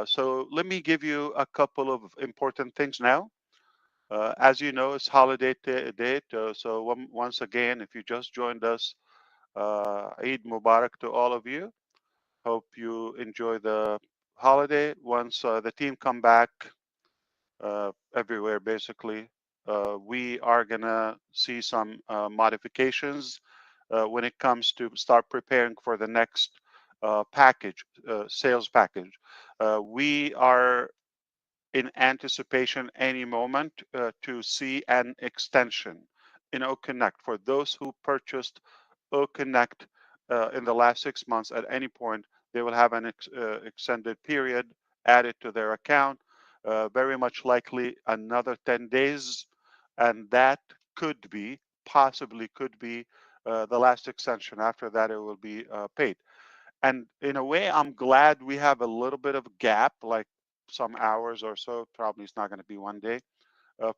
So let me give you a couple of important things now. As you know, it's holiday date. So once again, if you just joined us, Eid Mubarak to all of you. Hope you enjoy the holiday. Once the team come back everywhere, basically, we are gonna see some modifications when it comes to start preparing for the next package, sales package. We are in anticipation any moment to see an extension in OCONNECT for those who purchased OCONNECT in the last 6 months. At any point, they will have an extended period added to their account, very much likely another 10 days, and that could be, possibly could be, the last extension. After that, it will be paid. And in a way, I'm glad we have a little bit of a gap, like some hours or so. Probably it's not going to be one day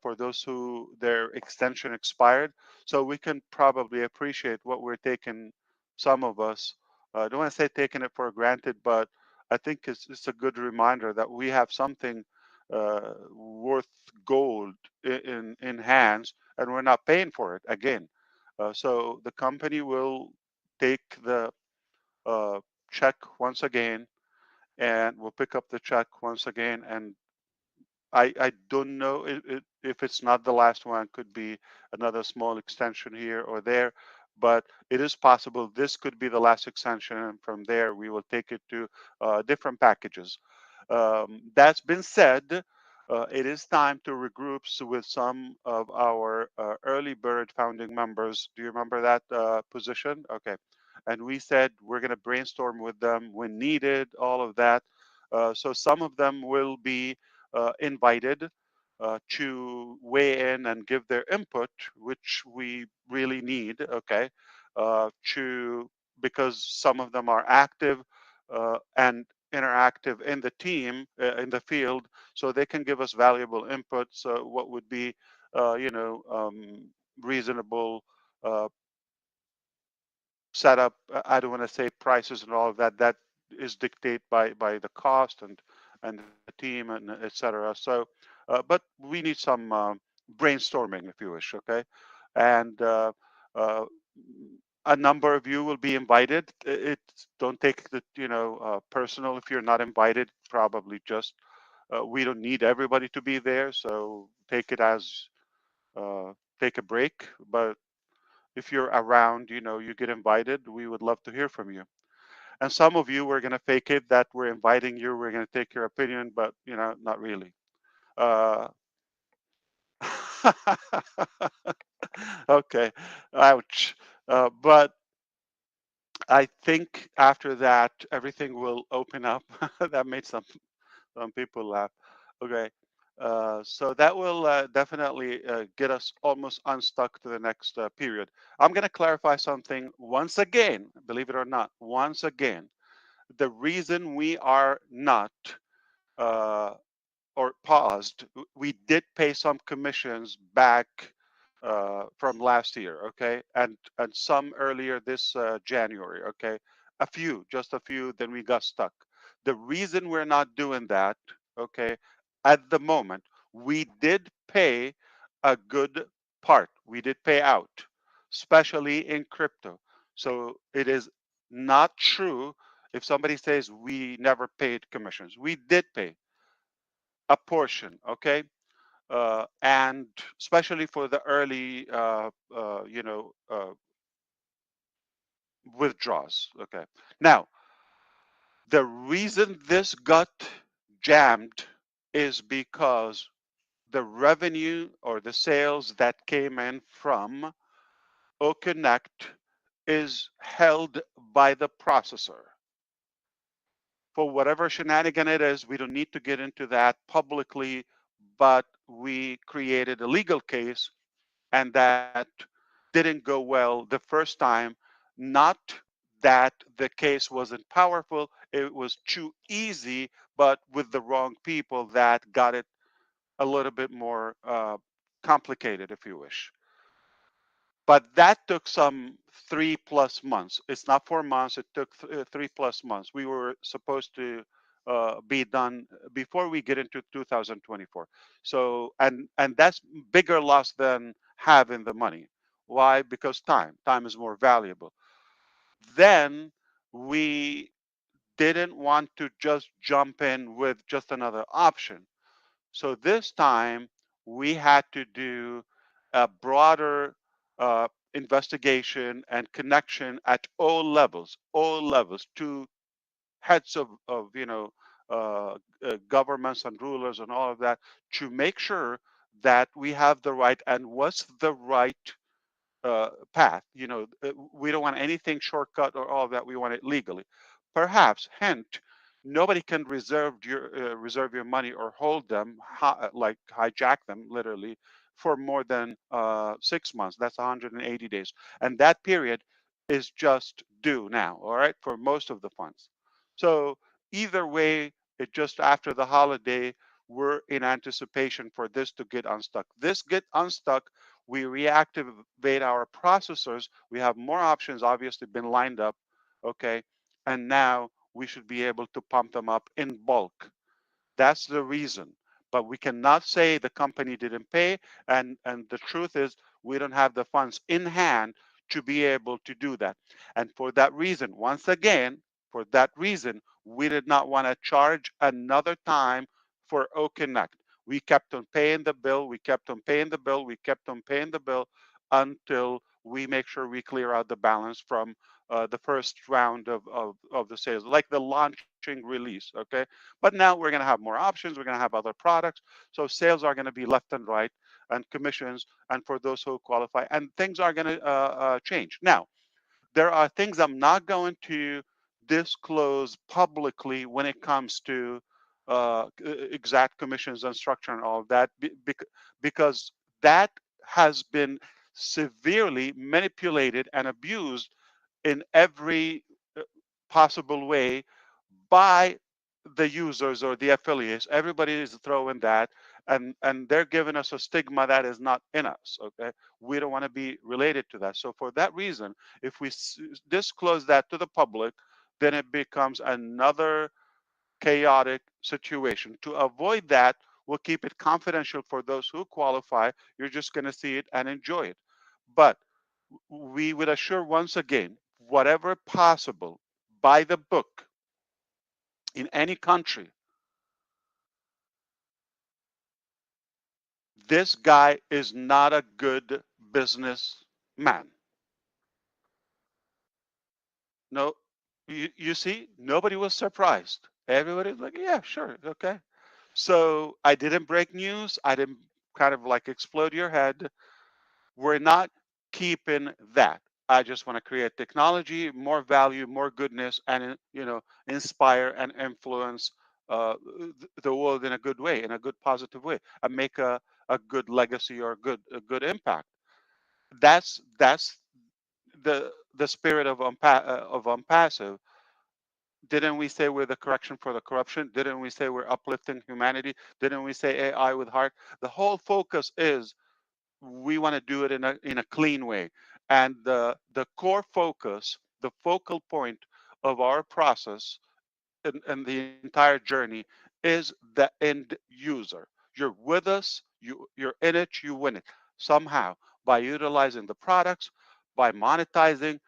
for those who their extension expired. So we can probably appreciate what we're taking. Some of us, I don't want to say taking it for granted, but I think it's a good reminder that we have something worth gold in hands, and we're not paying for it again. So the company will take the uh, check once again, and we'll pick up the check once again. And I don't know if it's not the last one, could be another small extension here or there, but it is possible this could be the last extension. And from there, we will take it to different packages. That's been said. It is time to regroup with some of our early bird founding members. Do you remember that position? Okay. And we said we're going to brainstorm with them when needed, all of that. So some of them will be invited to weigh in and give their input, which we really need, okay, to because some of them are active and interactive in the team, in the field, so they can give us valuable input. So what would be, reasonable setup. I don't want to say prices and all of that. That is dictated by the cost and the team and etc. So, but we need some brainstorming, if you wish. Okay, and uh, a number of you will be invited. It don't take the personal if you're not invited. Probably just we don't need everybody to be there, so take it as take a break. But if you're around, you get invited, we would love to hear from you. And some of you, we're going to fake it that we're inviting you, we're going to take your opinion, but not really. Uh, okay, ouch. But I think after that, everything will open up. That made some people laugh. Okay. So that will definitely get us almost unstuck to the next period. I'm going to clarify something once again, believe it or not, once again. The reason we are not uh, or paused, we did pay some commissions back from last year, okay, and some earlier this January, okay, a few, just a few. Then we got stuck. The reason we're not doing that, okay, at the moment, we did pay a good part. We did pay out, especially in crypto. So it is not true if somebody says we never paid commissions. We did pay a portion, okay? And especially for the early, withdraws. Okay. Now, the reason this got jammed is because the revenue or the sales that came in from OCONNECT is held by the processor. For whatever shenanigan it is, we don't need to get into that publicly, but we created a legal case and that didn't go well the first time. Not that the case wasn't powerful, it was too easy, but with the wrong people that got it a little bit more complicated, if you wish. But that took some 3+ months. It's not 4 months, it took 3+ months. We were supposed to be done before we get into 2024. So, and that's bigger loss than having the money. Why? Because time is more valuable. Then we didn't want to just jump in with just another option. So this time we had to do a broader investigation and connection at all levels to heads of governments and rulers and all of that, to make sure that we have the right and what's the right path. We don't want anything shortcut or all of that. We want it legally. Perhaps, hint, nobody can reserve your money or hold them, like hijack them, literally, for more than 6 months. That's 180 days, and that period is just due now. All right, for most of the funds. So either way, it just after the holiday, we're in anticipation for this to get unstuck. This get unstuck, we reactivate our processors. We have more options obviously been lined up, okay? And now we should be able to pump them up in bulk. That's the reason. But we cannot say the company didn't pay, and the truth is we don't have the funds in hand to be able to do that. And for that reason, once again, for that reason, we did not want to charge another time for OCONNECT. We kept on paying the bill, we kept on paying the bill, we kept on paying the bill until we make sure we clear out the balance from the first round of the sales, like the launching release, okay? But now we're going to have more options, we're going to have other products. So sales are going to be left and right, and commissions, and for those who qualify, and things are going to change. Now, there are things I'm not going to disclose publicly when it comes to exact commissions and structure and all of that, because that has been severely manipulated and abused in every possible way by the users or the affiliates. Everybody is throwing that, and they're giving us a stigma that is not in us. Okay, we don't want to be related to that. So for that reason, if we disclose that to the public, then it becomes another chaotic situation. To avoid that, we'll keep it confidential for those who qualify. You're just going to see it and enjoy it. But we would assure once again, whatever possible, by the book in any country, this guy is not a good businessman. No, you see, nobody was surprised. Everybody's like, yeah, sure, okay. So I didn't break news. I didn't kind of like explode your head. We're not keeping that. I just want to create technology, more value, more goodness, and inspire and influence the world in a good way, in a good positive way, and make a good legacy or a good impact. That's the spirit of Unpassive. Didn't we say we're the correction for the corruption? Didn't we say we're uplifting humanity? Didn't we say AI with heart? The whole focus is we want to do it in a clean way. And the core focus, the focal point of our process and the entire journey is the end user. You're with us, you're in it, you win it somehow by utilizing the products, by monetizing,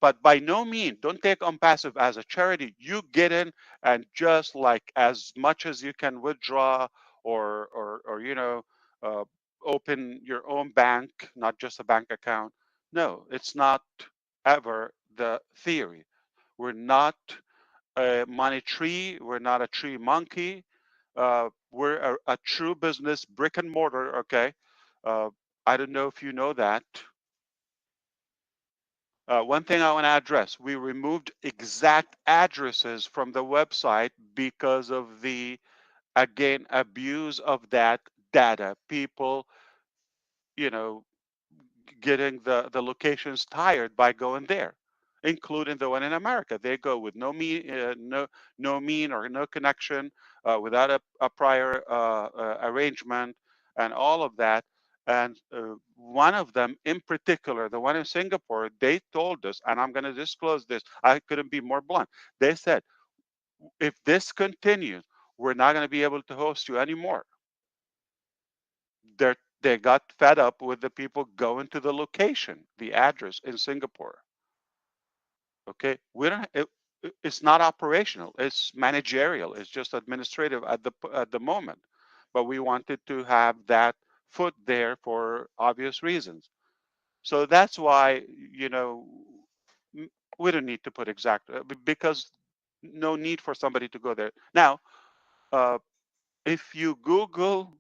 but by no means don't take Unpassive as a charity. You get in and just like as much as you can withdraw or uh, open your own bank, not just a bank account. No, it's not ever the theory. We're not a money tree. We're not a tree monkey. We're a true business, brick and mortar. Okay. Uh, I don't know if you know that. One thing I want to address, we removed exact addresses from the website because of the, again, abuse of that data. People, you know, getting the locations tired by going there, including the one in America. They go with no mean or no connection, without a prior arrangement, and all of that. And one of them in particular, the one in Singapore, they told us, and I'm going to disclose this. I couldn't be more blunt. They said if this continues, we're not going to be able to host you anymore. They got fed up with the people going to the location, the address in Singapore. Okay, we don't. It's not operational. It's managerial. It's just administrative at the moment. But we wanted to have that foot there for obvious reasons. So that's why, you know, we don't need to put exact because no need for somebody to go there. Now, if you Google,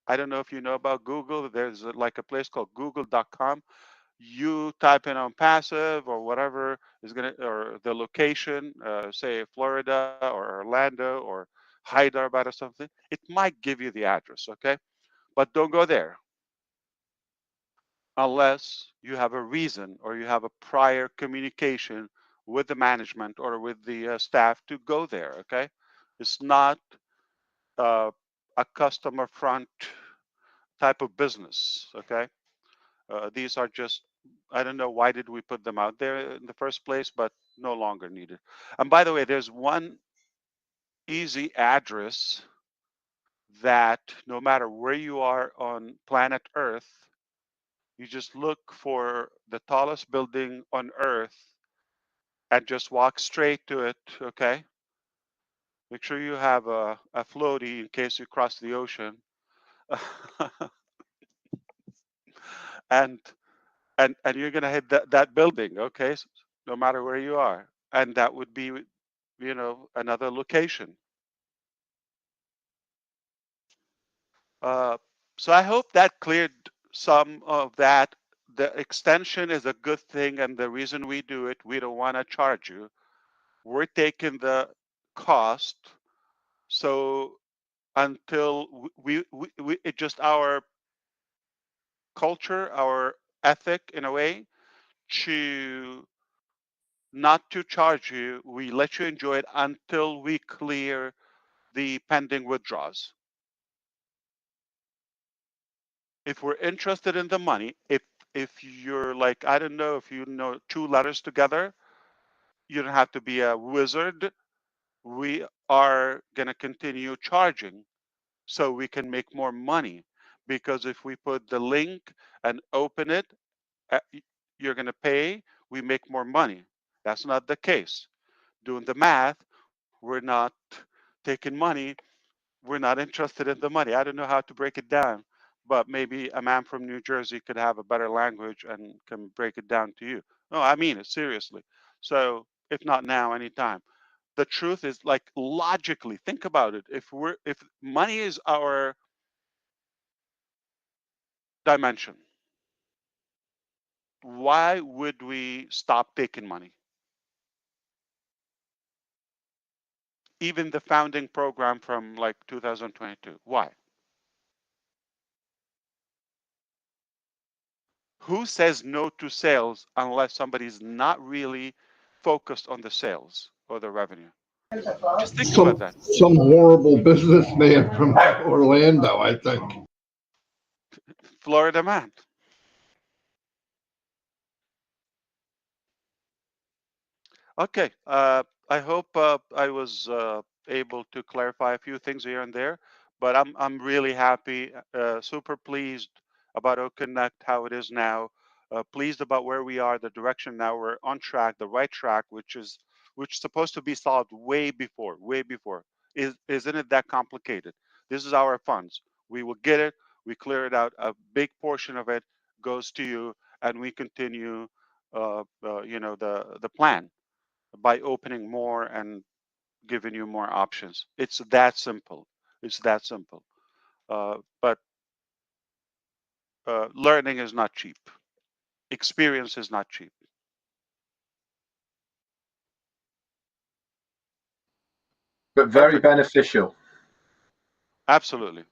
I don't know if you know about Google. There's like a place called Google.com. You type in ONPASSIVE or whatever is gonna, or the location, say Florida or Orlando or Hyderabad or something. It might give you the address, okay? But don't go there unless you have a reason or you have a prior communication with the management or with the staff to go there, okay? It's not uh, a customer front type of business, okay? These are just, I don't know why did we put them out there in the first place, but no longer needed. And by the way, there's one easy address that no matter where you are on planet Earth, you just look for the tallest building on Earth and just walk straight to it, okay? Make sure you have a floaty in case you cross the ocean. and and you're gonna hit that building, okay? No matter where you are. And that would be, you know, another location. Uh, so I hope that cleared some of that. The extension is a good thing, and the reason we do it, we don't want to charge you. We're taking the cost. So until it just our culture, our ethic in a way, to not to charge you. We let you enjoy it until we clear the pending withdrawals. If we're interested in the money, if you're like, I don't know, if you know 2 letters together, you don't have to be a wizard. We are going to continue charging so we can make more money, because if we put the link and open it, you're going to pay, we make more money. That's not the case. Doing the math, we're not taking money. We're not interested in the money. I don't know how to break it down, but maybe a man from New Jersey could have a better language and can break it down to you. No, I mean it seriously. So if not now, anytime. The truth is, like, logically, think about it. If money is our dimension, why would we stop taking money? Even the founding program from like 2022. Why? Who says no to sales unless somebody's not really focused on the sales or the revenue? Just think about that. Some horrible businessman from Orlando, I think. Florida man. Okay. I hope I was able to clarify a few things here and there, but I'm really happy, super pleased about OCONNECT, how it is now. Pleased about where we are, the direction now. We're on track, the right track, which is supposed to be solved way before, way before. Isn't it that complicated? This is our funds. We will get it. We clear it out. A big portion of it goes to you, and we continue, you know, the plan by opening more and giving you more options. It's that simple. It's that simple. But learning is not cheap. Experience is not cheap. But very Perfect. beneficial. Absolutely.